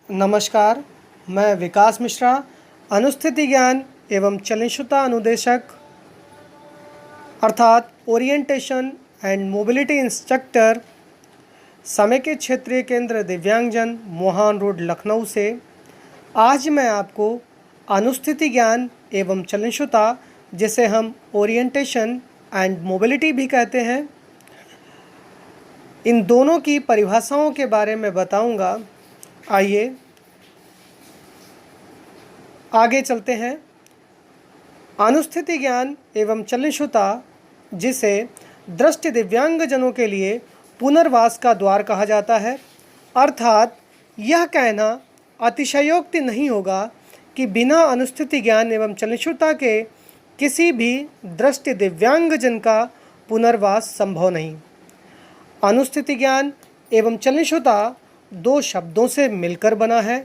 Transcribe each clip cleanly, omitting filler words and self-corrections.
नमस्कार, मैं विकास मिश्रा, अनुस्थिति ज्ञान एवं चलिष्णुता अनुदेशक अर्थात ओरिएंटेशन एंड मोबिलिटी इंस्ट्रक्टर, समेकित क्षेत्रीय केंद्र दिव्यांगजन, मोहान रोड, लखनऊ से आज मैं आपको अनुस्थिति ज्ञान एवं चलिष्णुता, जिसे हम ओरिएंटेशन एंड मोबिलिटी भी कहते हैं, इन दोनों की परिभाषाओं के बारे में बताऊंगा। आइए आगे चलते हैं। अनुस्थिति ज्ञान एवं चलिष्णुता, जिसे दृष्टि दिव्यांगजनों के लिए पुनर्वास का द्वार कहा जाता है, अर्थात यह कहना अतिशयोक्ति नहीं होगा कि बिना अनुस्थिति ज्ञान एवं चलिष्णुता के किसी भी दृष्टि दिव्यांगजन का पुनर्वास संभव नहीं। अनुस्थिति ज्ञान एवं चलिष्णुता दो शब्दों से मिलकर बना है।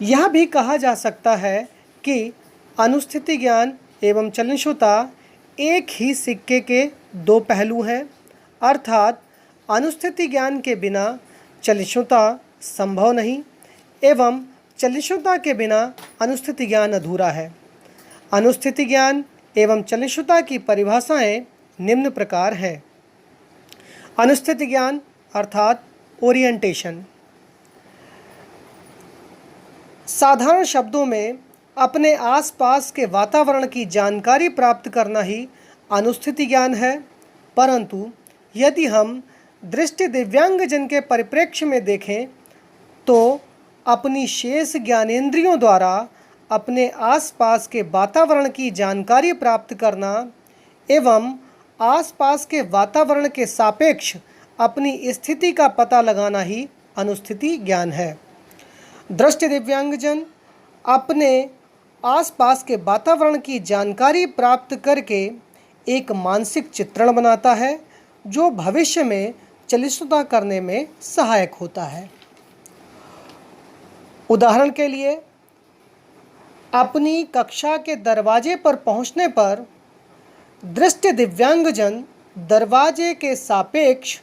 यह भी कहा जा सकता है कि अनुस्थिति ज्ञान एवं चलिष्णुता एक ही सिक्के के दो पहलू हैं, अर्थात अनुस्थिति ज्ञान के बिना चलिष्णुता संभव नहीं एवं चलिष्णुता के बिना अनुस्थिति ज्ञान अधूरा है। अनुस्थिति ज्ञान एवं चलिष्णुता की परिभाषाएं निम्न प्रकार हैं। अनुस्थिति ज्ञान अर्थात ओरिएंटेशन, साधारण शब्दों में अपने आसपास के वातावरण की जानकारी प्राप्त करना ही अनुस्थिति ज्ञान है। परंतु यदि हम दृष्टि दिव्यांगजन के परिप्रेक्ष्य में देखें तो अपनी शेष ज्ञानेंद्रियों द्वारा अपने आसपास के वातावरण की जानकारी प्राप्त करना एवं आसपास के वातावरण के सापेक्ष अपनी स्थिति का पता लगाना ही अनुस्थिति ज्ञान है। दृष्टि दिव्यांगजन अपने आसपास के वातावरण की जानकारी प्राप्त करके एक मानसिक चित्रण बनाता है, जो भविष्य में चलिष्णुता करने में सहायक होता है। उदाहरण के लिए, अपनी कक्षा के दरवाजे पर पहुंचने पर दृष्टि दिव्यांगजन दरवाजे के सापेक्ष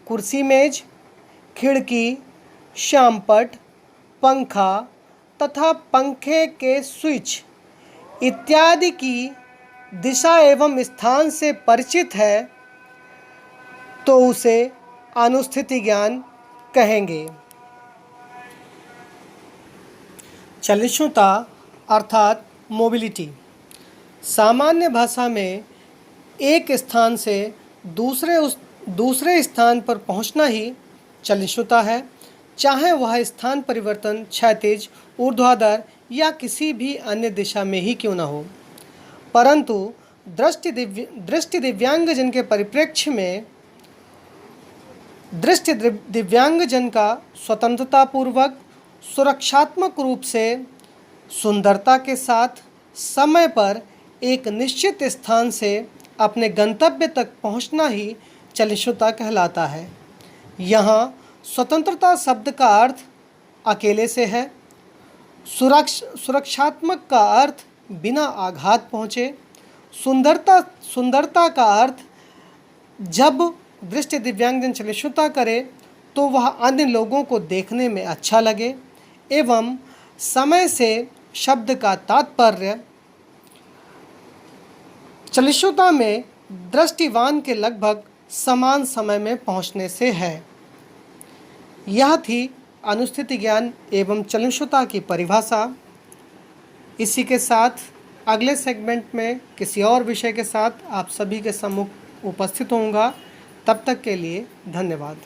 कुर्सी मेज, खिड़की, श्यामपट्ट, पंखा तथा पंखे के स्विच इत्यादि की दिशा एवं स्थान से परिचित है तो उसे अनुस्थिति ज्ञान कहेंगे। चलिष्णुता अर्थात मोबिलिटी, सामान्य भाषा में एक स्थान से दूसरे स्थान पर पहुंचना ही चलिष्णुता है, चाहे वह स्थान परिवर्तन क्षैतिज, ऊर्ध्वाधर या किसी भी अन्य दिशा में ही क्यों न हो। परंतु दृष्टि दिव्यांगजन के परिप्रेक्ष्य में दृष्टि दिव्यांगजन का स्वतंत्रतापूर्वक, सुरक्षात्मक रूप से, सुंदरता के साथ, समय पर एक निश्चित स्थान से अपने गंतव्य तक पहुंचना ही चलिष्णुता कहलाता है। यहाँ स्वतंत्रता शब्द का अर्थ अकेले से है, सुरक्षात्मक का अर्थ बिना आघात पहुँचे, सुंदरता का अर्थ जब दृष्टि दिव्यांगजन चलिष्णुता करे तो वह अन्य लोगों को देखने में अच्छा लगे, एवं समय से शब्द का तात्पर्य चलिष्णुता में दृष्टिवान के लगभग समान समय में पहुंचने से है। यह थी अनुस्थिति ज्ञान एवं चलिष्णुता की परिभाषा। इसी के साथ अगले सेगमेंट में किसी और विषय के साथ आप सभी के सम्मुख उपस्थित होऊंगा। तब तक के लिए धन्यवाद।